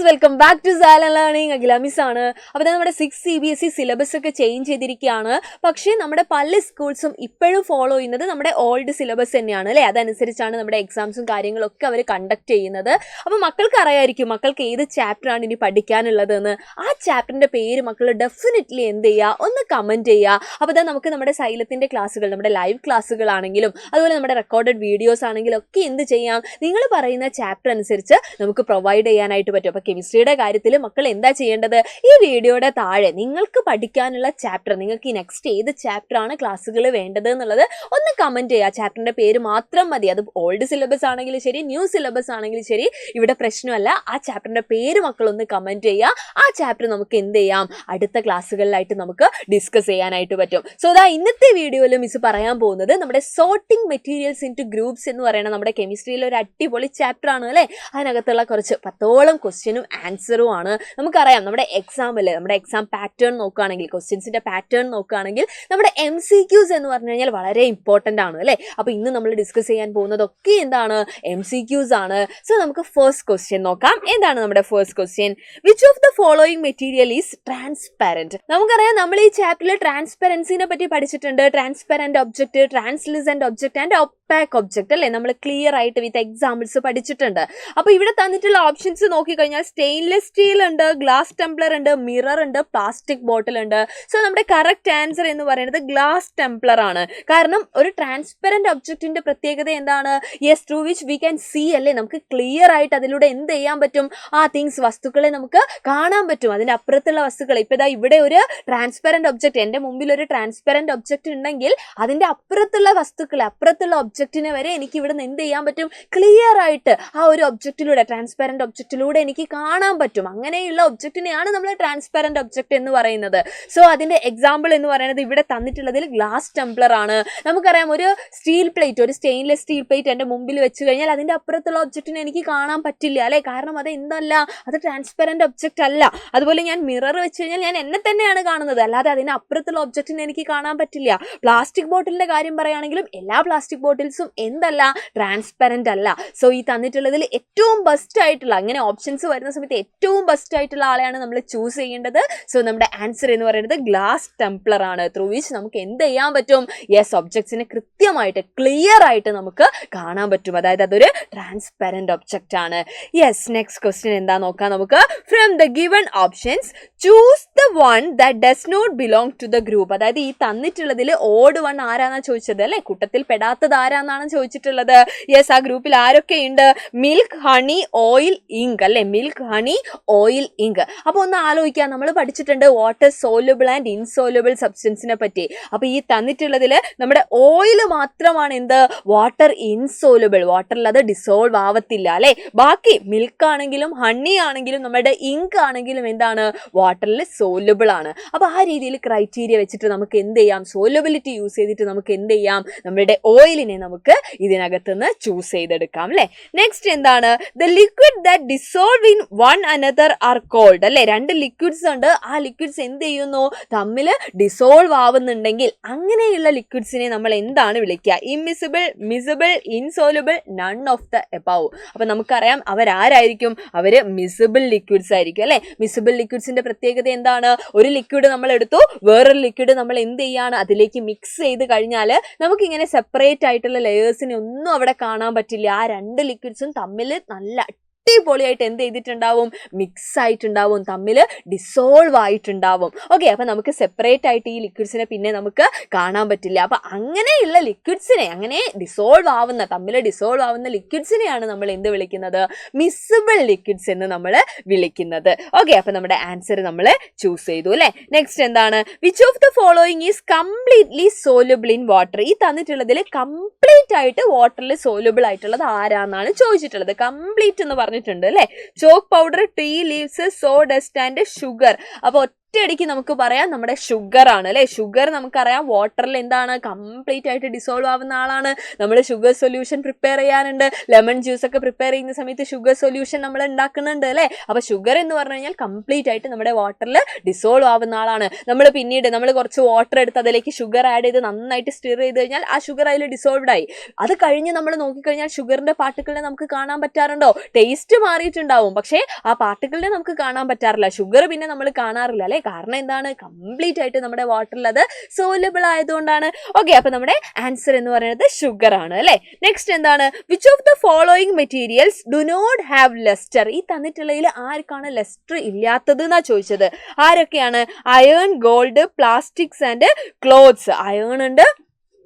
Welcome back to Salan learning. Akhila miss ആണ്. അപ്പോൾ നമ്മുടെ 6 CBSE സിലബസ് ഒക്കെ ചേഞ്ച് ചെയ്തിരിക്കുകയാണ്. പക്ഷേ നമ്മുടെ പല സ്കൂൾസും ഇപ്പോഴും ഫോളോ ചെയ്യുന്നത് നമ്മുടെ ഓൾഡ് സിലബസ് തന്നെയാണ് അല്ലേ. അതനുസരിച്ചാണ് നമ്മുടെ എക്സാംസും കാര്യങ്ങളൊക്കെ അവർ കണ്ടക്ട് ചെയ്യുന്നത്. അപ്പോൾ മക്കൾക്ക് അറിയായിരിക്കും മക്കൾക്ക് ഏത് ചാപ്റ്ററാണ് ഇനി പഠിക്കാനുള്ളതെന്ന്. ആ ചാപ്റ്ററിൻ്റെ പേര് മക്കൾ ഡെഫിനറ്റ്ലി എന്ത് ചെയ്യുക, ഒന്ന് കമൻറ്റ് ചെയ്യുക. അപ്പോൾ നമുക്ക് നമ്മുടെ സൈലത്തിൻ്റെ ക്ലാസ്സുകൾ, നമ്മുടെ ലൈവ് ക്ലാസ്സുകളാണെങ്കിലും അതുപോലെ നമ്മുടെ റെക്കോർഡഡ് വീഡിയോസ് ആണെങ്കിലും ഒക്കെ എന്ത് ചെയ്യാം, നിങ്ങൾ പറയുന്ന ചാപ്റ്റർ അനുസരിച്ച് നമുക്ക് പ്രൊവൈഡ് ചെയ്യാനായിട്ട് പറ്റും. അപ്പോൾ കെമിസ്ട്രിയുടെ കാര്യത്തിൽ മക്കൾ എന്താ ചെയ്യേണ്ടത്, ഈ വീഡിയോയുടെ താഴെ നിങ്ങൾക്ക് പഠിക്കാനുള്ള ചാപ്റ്റർ, നിങ്ങൾക്ക് ഈ നെക്സ്റ്റ് ഏത് ചാപ്റ്ററാണ് ക്ലാസ്സുകൾ വേണ്ടത് എന്നുള്ളത് ഒന്ന് കമൻറ്റ് ചെയ്യുക. ചാപ്റ്ററിൻ്റെ പേര് മാത്രം മതി. അത് ഓൾഡ് സിലബസ് ആണെങ്കിലും ശരി, ന്യൂ സിലബസ് ആണെങ്കിലും ശരി, ഇവിടെ പ്രശ്നമല്ല. ആ ചാപ്റ്ററിൻ്റെ പേര് മക്കളൊന്ന് കമൻറ്റ് ചെയ്യുക. ആ ചാപ്റ്റർ നമുക്ക് എന്ത് ചെയ്യാം, അടുത്ത ക്ലാസ്സുകളിലായിട്ട് നമുക്ക് ഡിസ്കസ് ചെയ്യാനായിട്ട് പറ്റും. സോ ഇന്നത്തെ വീഡിയോയിൽ മിസ് പറയാൻ പോകുന്നത് നമ്മുടെ sorting materials in to groups എന്ന് പറയുന്ന നമ്മുടെ കെമിസ്ട്രിയിലെ ഒരു അടിപൊളി ചാപ്റ്റർ ആണ് അല്ലേ. അതിനകത്തുള്ള കുറച്ച് 10ഓളം ക്വസ്റ്റ്യനും ആൻസറും ആണ്. നമുക്കറിയാം നമ്മുടെ എക്സാമില്, നമ്മുടെ എക്സാം പാറ്റേൺ നോക്കുകയാണെങ്കിൽ, ക്വസ്റ്റ്യൻസിന്റെ പാറ്റേൺ നോക്കുകയാണെങ്കിൽ നമ്മുടെ MCQs എന്ന് പറഞ്ഞു കഴിഞ്ഞാൽ വളരെ ഇമ്പോർട്ടൻ്റ് ആണ് അല്ലേ. അപ്പോൾ ഇന്ന് നമ്മൾ ഡിസ്കസ് ചെയ്യാൻ പോകുന്നതൊക്കെ എന്താണ്, MCQs ആണ്. സോ നമുക്ക് ഫസ്റ്റ് ക്വസ്റ്റ്യൻ നോക്കാം. എന്താണ് നമ്മുടെ first question? Which of the following material is transparent? നമുക്കറിയാം നമ്മൾ ഈ ചാപ്റ്ററിൽ ട്രാൻസ്പെറൻസിനെ പറ്റി പഠിച്ചിട്ടുണ്ട്. Transparent object, translucent object and opaque object അല്ലേ. നമ്മൾ ക്ലിയർ ആയിട്ട് വിത്ത് എക്സാമ്പിൾസ് പഠിച്ചിട്ടുണ്ട്. അപ്പോൾ ഇവിടെ തന്നിട്ടുള്ള ഓപ്ഷൻസ് നോക്കിക്കഴിഞ്ഞാൽ സ്റ്റെയിൻലെസ് സ്റ്റീൽ ഉണ്ട്, ഗ്ലാസ് ടംബ്ലർ ഉണ്ട്, മിറർ ഉണ്ട്, പ്ലാസ്റ്റിക് ബോട്ടിൽ ഉണ്ട്. സോ നമ്മുടെ കറക്റ്റ് ആൻസർ എന്ന് പറയുന്നത് ഗ്ലാസ് ടംബ്ലർ ആണ്. കാരണം ഒരു ട്രാൻസ്പെറൻറ്റ് ഒബ്ജക്റ്റിന്റെ പ്രത്യേകത എന്താണ്? Yes, through which we can see അല്ലേ. നമുക്ക് ക്ലിയർ ആയിട്ട് അതിലൂടെ എന്ത് ചെയ്യാൻ പറ്റും, ആ തിങ്സ്, വസ്തുക്കളെ നമുക്ക് കാണാൻ പറ്റും. അതിൻ്റെ അപ്പുറത്തുള്ള വസ്തുക്കൾ. ഇപ്പോൾ ഇതാ ഇവിടെ ഒരു ട്രാൻസ്പെറൻറ്റ് ഒബ്ജക്റ്റ്, എൻ്റെ മുമ്പിൽ ഒരു ട്രാൻസ്പെറൻറ്റ് ഒബ്ജക്റ്റ് ഉണ്ടെങ്കിൽ അതിൻ്റെ അപ്പുറത്തുള്ള വസ്തുക്കളെ, അപ്പുറത്തുള്ള ഒബ്ജക്റ്റിനെ വരെ എനിക്ക് ഇവിടെ നിന്ന് എന്ത് ചെയ്യാൻ പറ്റും, ക്ലിയർ ആയിട്ട് ആ ഒരു ഒബ്ജക്റ്റിലൂടെ, ട്രാൻസ്പെറൻറ്റ് ഒബ്ജക്റ്റിലൂടെ എനിക്ക് കാണാൻ പറ്റും. അങ്ങനെയുള്ള ഒബ്ജക്റ്റിനെയാണ് നമ്മൾ ട്രാൻസ്പെറൻറ്റ് ഒബ്ജക്റ്റ് എന്ന് പറയുന്നത്. സോ അതിൻ്റെ എക്സാമ്പിൾ എന്ന് പറയുന്നത് ഇവിടെ തന്നിട്ടുള്ളതിൽ ഗ്ലാസ് ടംബ്ലർ ആണ്. നമുക്കറിയാം ഒരു സ്റ്റീൽ പ്ലേറ്റ്, ഒരു സ്റ്റെയിൻലെസ് സ്റ്റീൽ പ്ലേറ്റ് എൻ്റെ മുമ്പിൽ വെച്ച് കഴിഞ്ഞാൽ അതിൻ്റെ അപ്പുറത്തുള്ള ഒബ്ജക്റ്റിനെ എനിക്ക് കാണാൻ പറ്റില്ല അല്ലേ. കാരണം അത് എന്തല്ല, അത് ട്രാൻസ്പെറൻറ്റ് ഒബ്ജക്റ്റ് അല്ല. അതുപോലെ ഞാൻ മിറർ വെച്ച് കഴിഞ്ഞാൽ ഞാൻ എന്നെ തന്നെയാണ് കാണുന്നത്, അല്ലാതെ അതിന് അപ്പുറത്തുള്ള ഒബ്ജക്റ്റിനെ എനിക്ക് കാണാൻ പറ്റില്ല. പ്ലാസ്റ്റിക് ബോട്ടിലിൻ്റെ കാര്യം പറയുകയാണെങ്കിലും എല്ലാ പ്ലാസ്റ്റിക് ബോട്ടിൽസും എന്തല്ല, ട്രാൻസ്പെറൻറ്റ് അല്ല. സോ ഈ തന്നിട്ടുള്ളതിൽ ഏറ്റവും ബെസ്റ്റ് ആയിട്ടുള്ള, അങ്ങനെ ഓപ്ഷൻസ് വരുന്ന സമയത്ത് ഏറ്റവും ബെസ്റ്റ് ആയിട്ടുള്ള ആളെയാണ് നമ്മൾ ചൂസ് ചെയ്യേണ്ടത്. സോ നമ്മുടെ ആൻസർ എന്ന് പറയുന്നത് ഗ്ലാസ് ടംബ്ലർ ആണ്. ത്രൂ വിച്ച് നമുക്ക് എന്ത് ചെയ്യാൻ പറ്റും, യെസ്, ഒബ്ജക്ട്സിനെ കൃത്യമായിട്ട് ക്ലിയർ ആയിട്ട് നമുക്ക് കാണാൻ പറ്റും. അതായത് അതൊരു ട്രാൻസ്പെറൻറ്റ് ഒബ്ജക്റ്റ് ആണ്. യെസ്, നെക്സ്റ്റ് ക്വസ്റ്റ്യൻ എന്താ നോക്കാം നമുക്ക്. From the given options choose the one that does not belong to the group. അതായത് ഈ തന്നിട്ടുള്ളതിൽ ഓഡ് വൺ ആരാന്നാ ചോദിച്ചത് അല്ലേ, കൂട്ടത്തിൽ പെടാത്തത് ആരാന്നാണ് ചോദിച്ചിട്ടുള്ളത്. യെസ്, ആ ഗ്രൂപ്പിൽ ആരൊക്കെയുണ്ട്? മിൽക്ക്, ഹണി, ഓയിൽ, ഇങ്ക് അല്ലേ. Milk, honey, oil, ink. അപ്പോൾ ഒന്ന് ആലോചിക്കുക, നമ്മൾ പഠിച്ചിട്ടുണ്ട് വാട്ടർ സോലുബിൾ ആൻഡ് ഇൻസോലുബിൾ സബ്സ്റ്റൻസിനെ പറ്റി. അപ്പോൾ ഈ തന്നിട്ടുള്ളതിൽ നമ്മുടെ ഓയിൽ മാത്രമാണ് എന്ത്, വാട്ടർ ഇൻസോലുബിൾ, വാട്ടറിൽ അത് ഡിസോൾവ് ആവത്തില്ല അല്ലേ. ബാക്കി മിൽക്ക് ആണെങ്കിലും ഹണി ആണെങ്കിലും നമ്മുടെ ഇങ്ക് ആണെങ്കിലും എന്താണ്, വാട്ടറിൽ സോലുബിൾ ആണ്. അപ്പോൾ ആ രീതിയിൽ ക്രൈറ്റീരിയ വെച്ചിട്ട് നമുക്ക് എന്ത് ചെയ്യാം, സോലുബിലിറ്റി യൂസ് ചെയ്തിട്ട് നമുക്ക് എന്ത് ചെയ്യാം, നമ്മുടെ ഓയിലിനെ നമുക്ക് ഇതിനകത്തുനിന്ന് ചൂസ് ചെയ്തെടുക്കാം അല്ലേ. നെക്സ്റ്റ് എന്താണ്, the liquid that dissolve in one another are called അല്ലേ. രണ്ട് ലിക്വിഡ്സ് ഉണ്ട്, ആ ലിക്വിഡ്സ് എന്ത് ചെയ്യുന്നു, തമ്മിൽ ഡിസോൾവ് ആവുന്നുണ്ടെങ്കിൽ അങ്ങനെയുള്ള ലിക്വിഡ്സിനെ നമ്മൾ എന്താണ് വിളിക്കുക? Immiscible, miscible, insoluble, none of the above. അപ്പൊ നമുക്കറിയാം അവരാരായിരിക്കും, അവര് മിസിബിൾ ലിക്വിഡ്സ് ആയിരിക്കും അല്ലെ. മിസിബിൾ ലിക്വിഡ്സിന്റെ പ്രത്യേകത എന്താണ്, ഒരു ലിക്വിഡ് നമ്മൾ എടുത്തു, വേറൊരു ലിക്വിഡ് നമ്മൾ എന്ത് ചെയ്യാണ്, അതിലേക്ക് മിക്സ് ചെയ്ത് കഴിഞ്ഞാൽ നമുക്കിങ്ങനെ സെപ്പറേറ്റ് ആയിട്ടുള്ള ലെയേഴ്സിനെ ഒന്നും അവിടെ കാണാൻ പറ്റില്ല. ആ രണ്ട് ലിക്വിഡ്സും തമ്മിൽ നല്ല അടിപൊളിയായിട്ട് എന്ത് ചെയ്തിട്ടുണ്ടാവും, മിക്സ് ആയിട്ടുണ്ടാവും, തമ്മിൽ ഡിസോൾവ് ആയിട്ടുണ്ടാവും. ഓക്കെ, അപ്പം നമുക്ക് സെപ്പറേറ്റ് ആയിട്ട് ഈ ലിക്വിഡ്സിനെ പിന്നെ നമുക്ക് കാണാൻ പറ്റില്ല. അപ്പം അങ്ങനെയുള്ള ലിക്വിഡ്സിനെ, അങ്ങനെ ഡിസോൾവ് ആവുന്ന, തമ്മിൽ ഡിസോൾവ് ആവുന്ന ലിക്വിഡ്സിനെയാണ് നമ്മൾ എന്ത് വിളിക്കുന്നത്, മിസിബിൾ ലിക്വിഡ്സ് എന്ന് നമ്മൾ വിളിക്കുന്നത്. ഓക്കെ, അപ്പം നമ്മുടെ ആൻസർ നമ്മൾ ചൂസ് ചെയ്തു അല്ലേ. നെക്സ്റ്റ് എന്താണ്, which of the following is completely soluble in water. ഈ തന്നിട്ടുള്ളതിൽ കംപ്ലീറ്റ് ആയിട്ട് വാട്ടറിൽ സോലുബിൾ ആയിട്ടുള്ളത് ആരാന്നാണ് ചോദിച്ചിട്ടുള്ളത്. കംപ്ലീറ്റ് എന്ന് പറഞ്ഞിട്ടുണ്ട് അല്ലേ. Chalk powder, tea leaves, sawdust and sugar. അപ്പോൾ ഒറ്റയടിക്ക് നമുക്ക് പറയാം നമ്മുടെ ഷുഗർ ആണ് അല്ലെ. ഷുഗർ നമുക്കറിയാം വാട്ടറിൽ എന്താണ് കംപ്ലീറ്റ് ആയിട്ട് ഡിസോൾവ് ആവുന്ന ആളാണ്. നമ്മൾ ഷുഗർ സൊല്യൂഷൻ പ്രിപ്പയർ ചെയ്യാറുണ്ട്. ലെമൺ ജ്യൂസ് ഒക്കെ പ്രിപ്പയർ ചെയ്യുന്ന സമയത്ത് ഷുഗർ സൊല്യൂഷൻ നമ്മൾ ഉണ്ടാക്കുന്നുണ്ട് അല്ലെ. അപ്പൊ ഷുഗർ എന്ന് പറഞ്ഞു കഴിഞ്ഞാൽ കംപ്ലീറ്റ് ആയിട്ട് നമ്മുടെ വാട്ടറിൽ ഡിസോൾവ് ആവുന്ന ആളാണ്. നമ്മൾ കുറച്ച് വാട്ടർ എടുത്ത് അതിലേക്ക് ഷുഗർ ആഡ് ചെയ്ത് നന്നായിട്ട് സ്റ്റിർ ചെയ്ത് കഴിഞ്ഞാൽ ആ ഷുഗർ അതിൽ ഡിസോൾവ്ഡ് ആയി. അത് കഴിഞ്ഞ് നമ്മൾ നോക്കിക്കഴിഞ്ഞാൽ ഷുഗറിന്റെ പാർട്ടിക്കിളിനെ നമുക്ക് കാണാൻ പറ്റാറുണ്ടോ? ടേസ്റ്റ് മാറിയിട്ടുണ്ടാവും, പക്ഷേ ആ പാർട്ടിക്കിളിനെ നമുക്ക് കാണാൻ പറ്റാറില്ല. ഷുഗർ പിന്നെ നമ്മൾ കാണാറില്ല അല്ലെ. കാരണം എന്താണ്? കംപ്ലീറ്റ് ആയിട്ട് നമ്മുടെ വാട്ടറിൽ അത് സോലബിൾ ആയതുകൊണ്ടാണ്. ഓക്കെ, അപ്പൊ നമ്മുടെ ആൻസർ എന്ന് പറയുന്നത് ഷുഗർ ആണ് അല്ലെ. നെക്സ്റ്റ് എന്താണ്? Which of the following materials do not have lustre? ഈ തന്നിട്ടുള്ളതിൽ ആർക്കാണ് ലെസ്റ്റർ ഇല്ലാത്തത് എന്നാ ചോദിച്ചത്. ആരൊക്കെയാണ്? Iron, gold, plastics and clothes. Iron ഉണ്ട്,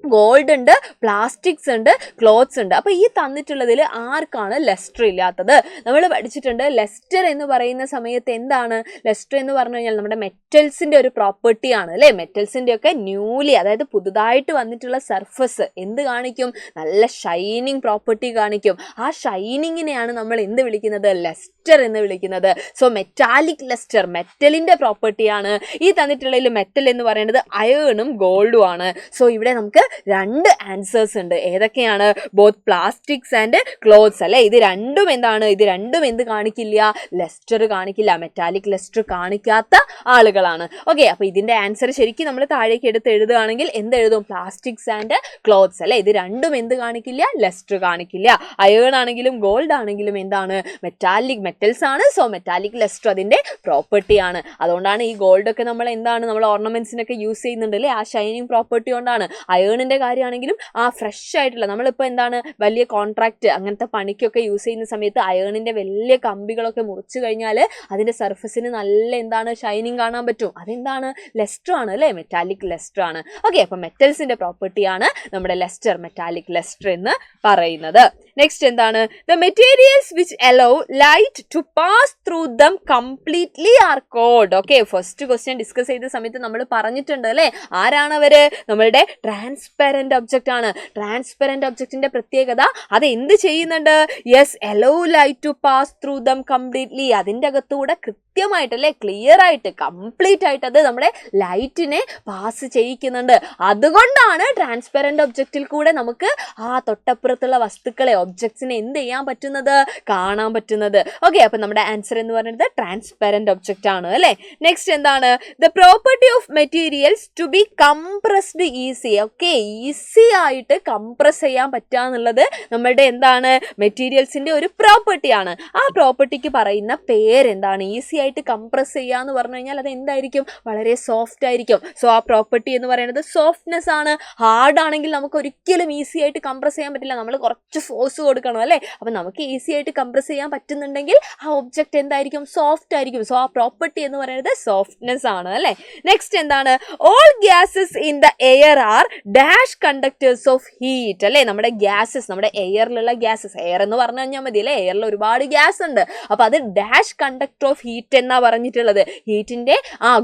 ഗോൾഡ് ഉണ്ട്, പ്ലാസ്റ്റിക്സ് ഉണ്ട്, ക്ലോത്ത്സ് ഉണ്ട്. അപ്പൊ ഈ തന്നിട്ടുള്ളതിൽ ആർക്കാണ് ലെസ്റ്റർ ഇല്ലാത്തത്? നമ്മൾ പഠിച്ചിട്ടുണ്ട് ലെസ്റ്റർ എന്ന് പറയുന്ന സമയത്ത് എന്താണ്? ലെസ്റ്റർ എന്ന് പറഞ്ഞു കഴിഞ്ഞാൽ നമ്മുടെ മെറ്റൽസിന്റെ ഒരു പ്രോപ്പർട്ടി ആണ് അല്ലെ. മെറ്റൽസിന്റെ ഒക്കെ ന്യൂലി, അതായത് പുതുതായിട്ട് വന്നിട്ടുള്ള സർഫസ് എന്ത് കാണിക്കും? നല്ല ഷൈനിങ് പ്രോപ്പർട്ടി കാണിക്കും. ആ ഷൈനിങ്ങിനെയാണ് നമ്മൾ എന്ത് വിളിക്കുന്നത്? ലെസ്റ്റർ എന്ന് വിളിക്കുന്നത്. സോ മെറ്റാലിക് ലെസ്റ്റർ മെറ്റലിന്റെ പ്രോപ്പർട്ടിയാണ്. ഈ തന്നിട്ടുള്ളതിൽ മെറ്റൽ എന്ന് പറയുന്നത് അയേണും ഗോൾഡും ആണ്. സോ ഇവിടെ നമുക്ക് രണ്ട് ആൻസേഴ്സ് ഉണ്ട്. ഏതൊക്കെയാണ്? ബോത്ത് പ്ലാസ്റ്റിക്സ് ആൻഡ് ക്ലോത്ത്സ് അല്ലെ. ഇത് രണ്ടും എന്താണ്? ഇത് രണ്ടും എന്ത് കാണിക്കില്ല? ലെസ്റ്റർ കാണിക്കില്ല. മെറ്റാലിക് ലെസ്റ്റർ കാണിക്കാത്ത ആളുകളാണ്. ഓക്കെ, അപ്പൊ ഇതിന്റെ ആൻസർ ശരിക്കും നമ്മൾ താഴേക്ക് എടുത്ത് എഴുതുകയാണെങ്കിൽ എന്ത് എഴുതും? പ്ലാസ്റ്റിക്സ് ആൻഡ് ക്ലോത്ത്സ് അല്ലെ. ഇത് രണ്ടും എന്ത് കാണിക്കില്ല? ലെസ്റ്റർ കാണിക്കില്ല. അയേൺ ആണെങ്കിലും ഗോൾഡ് ആണെങ്കിലും എന്താണ്? മെറ്റാലിക് മെറ്റൽസ് ആണ്. സോ മെറ്റാലിക് ലെസ്റ്റർ അതിന്റെ പ്രോപ്പർട്ടി ആണ്. അതുകൊണ്ടാണ് ഈ ഗോൾഡ് ഒക്കെ നമ്മൾ എന്താണ് നമ്മൾ ഓർണമെന്റ്സിനൊക്കെ യൂസ് ചെയ്യുന്നുണ്ട് അല്ലെ. ആ ഷൈനിങ് പ്രോപ്പർട്ടി കൊണ്ടാണ്. അയേണിന്റെ കാര്യമാണെങ്കിലും ആ ഫ്രഷ് ആയിട്ടുള്ള നമ്മളിപ്പോൾ എന്താണ് വലിയ കോൺട്രാക്ട് അങ്ങനത്തെ പണിക്കൊക്കെ യൂസ് ചെയ്യുന്ന സമയത്ത് അയേണിന്റെ വലിയ കമ്പികളൊക്കെ മുറിച്ചു കഴിഞ്ഞാൽ അതിന്റെ സർഫസിന് നല്ല എന്താണ് ഷൈനിങ് കാണാൻ പറ്റും. അതെന്താണ്? ലെസ്റ്റർ ആണ് അല്ലെ. മെറ്റാലിക് ലെസ്റ്റർ ആണ്. ഓക്കെ, അപ്പൊ മെറ്റൽസിന്റെ പ്രോപ്പർട്ടിയാണ് നമ്മുടെ ലെസ്റ്റർ, മെറ്റാലിക് ലെസ്റ്റർ എന്ന് പറയുന്നത്. നെക്സ്റ്റ് എന്താണ്? The materials which allow light to pass through them completely are called. Okay, first question discuss ചെയ്ത സമയത്ത് നമ്മൾ പറഞ്ഞിട്ടുണ്ട് അല്ലെ. ആരാണ് അവര്? നമ്മളുടെ ട്രാൻസ്പെറന്റ് ഒബ്ജക്റ്റ് ആണ്. ട്രാൻസ്പെറന്റ് ഒബ്ജക്റ്റിന്റെ പ്രത്യേകത അത് എന്ത് ചെയ്യുന്നുണ്ട്? Yes, allow light to pass through them completely. അതിന്റെ അകത്തൂടെ കൃത്യമായിട്ട് അല്ലെ, ക്ലിയർ ആയിട്ട് കംപ്ലീറ്റ് ആയിട്ട് അത് നമ്മുടെ ലൈറ്റിനെ പാസ് ചെയ്യിക്കുന്നുണ്ട്. അതുകൊണ്ടാണ് ട്രാൻസ്പെറന്റ് ഒബ്ജക്റ്റിൽ കൂടെ നമുക്ക് ആ തൊട്ടപ്പുറത്തുള്ള വസ്തുക്കളെ ഒബ്ജക്ട്സിനെ എന്ത് ചെയ്യാൻ പറ്റുന്നത്? കാണാൻ പറ്റുന്നത്. ഓക്കെ, അപ്പൊ നമ്മുടെ ആൻസർ എന്ന് പറയുന്നത് ട്രാൻസ്പെറന്റ് ഒബ്ജക്റ്റ് ആണ് അല്ലെ. നെക്സ്റ്റ് എന്താണ്? The property of materials to be compressed easy. Okay, easy ആയിട്ട് കംപ്രസ് ചെയ്യാൻ പറ്റുക എന്നുള്ളത് നമ്മളുടെ എന്താണ്? മെറ്റീരിയൽസിന്റെ ഒരു പ്രോപ്പർട്ടിയാണ്. ആ പ്രോപ്പർട്ടിക്ക് പറയുന്ന പേരെന്താണ്? ഈസി ആയിട്ട് കംപ്രസ് ചെയ്യുക എന്ന് പറഞ്ഞു കഴിഞ്ഞാൽ അത് എന്തായിരിക്കും? വളരെ സോഫ്റ്റ് ആയിരിക്കും. സോ ആ പ്രോപ്പർട്ടി എന്ന് പറയുന്നത് സോഫ്റ്റ്നെസ് ആണ്. ഹാർഡ് ആണെങ്കിൽ നമുക്ക് ഒരിക്കലും ഈസി ആയിട്ട് കംപ്രസ് ചെയ്യാൻ പറ്റില്ല. നമ്മൾ കുറച്ച് ഫോഴ്സ് കൊടുക്കണം അല്ലെ. അപ്പൊ നമുക്ക് ഈസി ആയിട്ട് കംപ്രസ് ചെയ്യാൻ പറ്റുന്നുണ്ടെങ്കിൽ ആ ഒബ്ജക്റ്റ് എന്തായിരിക്കും? സോഫ്റ്റ് ആയിരിക്കും. സോ ആ പ്രോപ്പർട്ടി എന്ന് പറയുന്നത് സോഫ്റ്റ്നെസ് ആണ് അല്ലെ. നെക്സ്റ്റ് എന്താണ്? All gases in the air are dash conductors of heat അല്ലെ. നമ്മുടെ ഗ്യാസസ്, നമ്മുടെ എയറിലുള്ള ഗ്യാസസ്, എയർ എന്ന് പറഞ്ഞു കഴിഞ്ഞാൽ മതി അല്ലെ. എയറിൽ ഒരുപാട് ഗ്യാസ് ഉണ്ട്. അപ്പൊ അത് ഡാഷ് കണ്ടക്ടർ ഓഫ് ഹീറ്റ് എന്നാ പറഞ്ഞിട്ടുള്ളത്. ഹീറ്റിന്റെ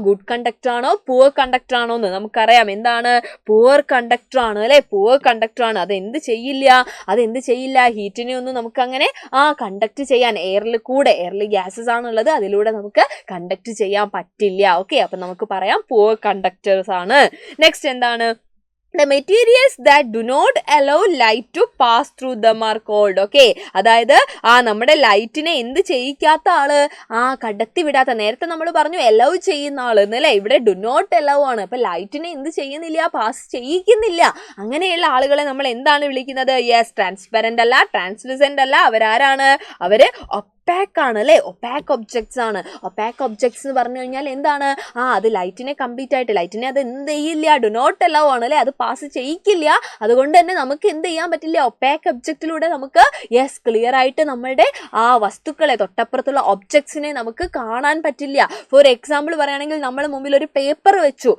ഗുഡ് കണ്ടക്ടർ ആണോ പുവർ കണ്ടക്ടർ ആണോ എന്ന് നമുക്കറിയാം. എന്താണ്? പുവർ കണ്ടക്ടർ ആണ് അല്ലെ. പുവർ കണ്ടക്ടർ ആണ്. അതെന്ത് ചെയ്യില്ല? ഹീറ്റിനെ ഒന്നും നമുക്ക് അങ്ങനെ കണ്ടക്ട് ചെയ്യാൻ എയറിൽ ഗ്യാസസ് ആണുള്ളത്, അതിലൂടെ നമുക്ക് കണ്ടക്ട് ചെയ്യാൻ പറ്റില്ല. ഓക്കെ, അപ്പൊ നമുക്ക് പറയാം പുവർ കണ്ടക്ടേഴ്സ് ആണ്. നെക്സ്റ്റ് എന്താണ്? The materials that do not allow light to pass through them are called. Okay, അതായത് നമ്മുടെ ലൈറ്റിനെ എന്ത് ചെയ്യിക്കാത്ത ആള്? കടത്തി വിടാത്ത. നേരത്തെ നമ്മൾ പറഞ്ഞു അലൗ ചെയ്യുന്ന ആള് എന്നല്ലേ. ഇവിടെ ഡു നോട്ട് അലൗ ആണ്. അപ്പൊ ലൈറ്റിനെ എന്ത് ചെയ്യുന്നില്ല? പാസ് ചെയ്യിക്കുന്നില്ല. അങ്ങനെയുള്ള ആളുകളെ നമ്മൾ എന്താണ് വിളിക്കുന്നത്? യെസ്, ട്രാൻസ്പെറന്റ് അല്ല, ട്രാൻസ്ലുസെന്റ് അല്ല. അവരാരാണ്? അവര് ഒപ്പാക്ക് ആണ് അല്ലെ. ഒപ്പാക്ക് ഒബ്ജക്ട്സ് ആണ്. ഒപ്പാക്ക് ഒബ്ജക്ട്സ് എന്ന് പറഞ്ഞു കഴിഞ്ഞാൽ എന്താണ്? അത് ലൈറ്റിനെ കംപ്ലീറ്റ് ആയിട്ട് ലൈറ്റിനെ അത് എന്ത് ചെയ്യില്ല? ഡു നോട്ട് അലൗ ആണ് അല്ലെ. അത് പാസ് ചെയ്യിക്കില്ല. അതുകൊണ്ട് തന്നെ നമുക്ക് എന്ത് ചെയ്യാൻ പറ്റില്ല? ഒപ്പാക്ക് ഒബ്ജക്റ്റിലൂടെ നമുക്ക് യെസ് ക്ലിയർ ആയിട്ട് നമ്മളുടെ വസ്തുക്കളെ, തൊട്ടപ്പുറത്തുള്ള ഒബ്ജക്ട്സിനെ നമുക്ക് കാണാൻ പറ്റില്ല. ഫോർ എക്സാമ്പിൾ പറയുകയാണെങ്കിൽ നമ്മൾ മുമ്പിൽ ഒരു പേപ്പർ വെച്ചു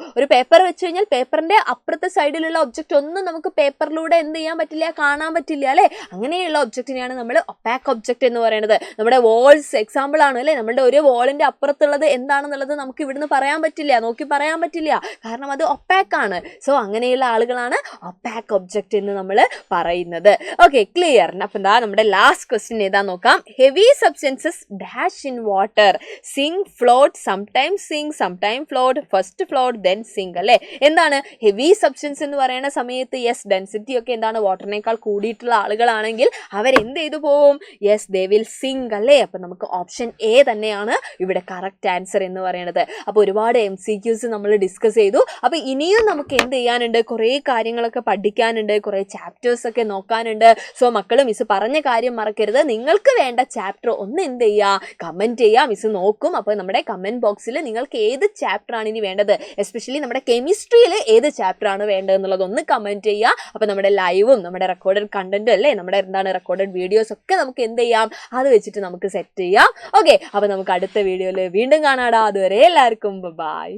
കഴിഞ്ഞാൽ പേപ്പറിന്റെ അപ്പുറത്തെ സൈഡിലുള്ള ഒബ്ജക്റ്റ് ഒന്നും നമുക്ക് പേപ്പറിലൂടെ എന്ത് ചെയ്യാൻ പറ്റില്ല? കാണാൻ പറ്റില്ല അല്ലെ. അങ്ങനെയുള്ള ഒബ്ജക്റ്റിനെയാണ് നമ്മൾ ഒപ്പാക്ക് ഒബ്ജക്റ്റ് എന്ന് പറയുന്നത്. നമ്മുടെ നമ്മുടെ വാൾസ് എക്സാമ്പിൾ ആണ് അല്ലേ. നമ്മുടെ ഒരു വാളിന്റെ അപ്പുറത്തുള്ളത് എന്താണെന്നുള്ളത് നമുക്ക് ഇവിടുന്ന് പറയാൻ പറ്റില്ല, നോക്കി പറയാൻ പറ്റില്ല, കാരണം അത് ഒപ്പാക്ക് ആണ്. സോ അങ്ങനെയുള്ള ആളുകളാണ് ഒപ്പാക്ക് ഒബ്ജക്റ്റ് എന്ന് നമ്മൾ പറയുന്നത്. Okay, clear. അപ്പം എന്താ നമ്മുടെ ലാസ്റ്റ് ക്വസ്റ്റ്യൻ ഏതാ നോക്കാം. Heavy substances dash in water, sink, float, sometimes sink, sometime float, first float then sink അല്ലേ. എന്താണ് ഹെവി സബ്സ്റ്റൻസ് എന്ന് പറയുന്ന സമയത്ത്? യെസ്, ഡെൻസിറ്റി ഒക്കെ എന്താണ് വാട്ടറിനേക്കാൾ കൂടിയിട്ടുള്ള ആളുകളാണെങ്കിൽ അവരെന്ത് ചെയ്തു പോവും? യെസ്, ദേ വിൽ സിങ്ക് അല്ലേ. അപ്പം നമുക്ക് ഓപ്ഷൻ എ തന്നെയാണ് ഇവിടെ കറക്റ്റ് ആൻസർ എന്ന് പറയുന്നത്. അപ്പോൾ ഒരുപാട് MCQs നമ്മൾ ഡിസ്കസ് ചെയ്തു. അപ്പോൾ ഇനിയും നമുക്ക് എന്ത് ചെയ്യാനുണ്ട്? കുറേ കാര്യങ്ങളൊക്കെ പഠിക്കാനുണ്ട്, കുറേ ചാപ്റ്റേഴ്സ് ഒക്കെ നോക്കാനുണ്ട്. സോ മക്കൾ, മിസ് പറഞ്ഞ കാര്യം മറക്കരുത്. നിങ്ങൾക്ക് വേണ്ട ചാപ്റ്റർ ഒന്ന് എന്ത് ചെയ്യുക? കമൻറ്റ് ചെയ്യുക. മിസ് നോക്കും. അപ്പോൾ നമ്മുടെ കമൻറ്റ് ബോക്സിൽ നിങ്ങൾക്ക് ഏത് ചാപ്റ്റർ ആണ് ഇനി വേണ്ടത്, എസ്പെഷ്യലി നമ്മുടെ കെമിസ്ട്രിയിൽ ഏത് ചാപ്റ്റർ ആണ് വേണ്ടത് എന്നുള്ളതൊന്ന് കമൻറ്റ് ചെയ്യുക. അപ്പോൾ നമ്മുടെ ലൈവും നമ്മുടെ റെക്കോർഡഡ് കണ്ടന്റും അല്ലേ, നമ്മുടെ എന്താണ് റെക്കോർഡഡ് വീഡിയോസ് ഒക്കെ നമുക്ക് എന്ത് ചെയ്യാം? അത് വെച്ചിട്ട് നമുക്ക് സെറ്റ് ചെയ്യാം. ഓക്കെ, അപ്പോൾ നമുക്ക് അടുത്ത വീഡിയോയിൽ വീണ്ടും കാണാടാ. അതുവരെ എല്ലാവർക്കും ബൈ.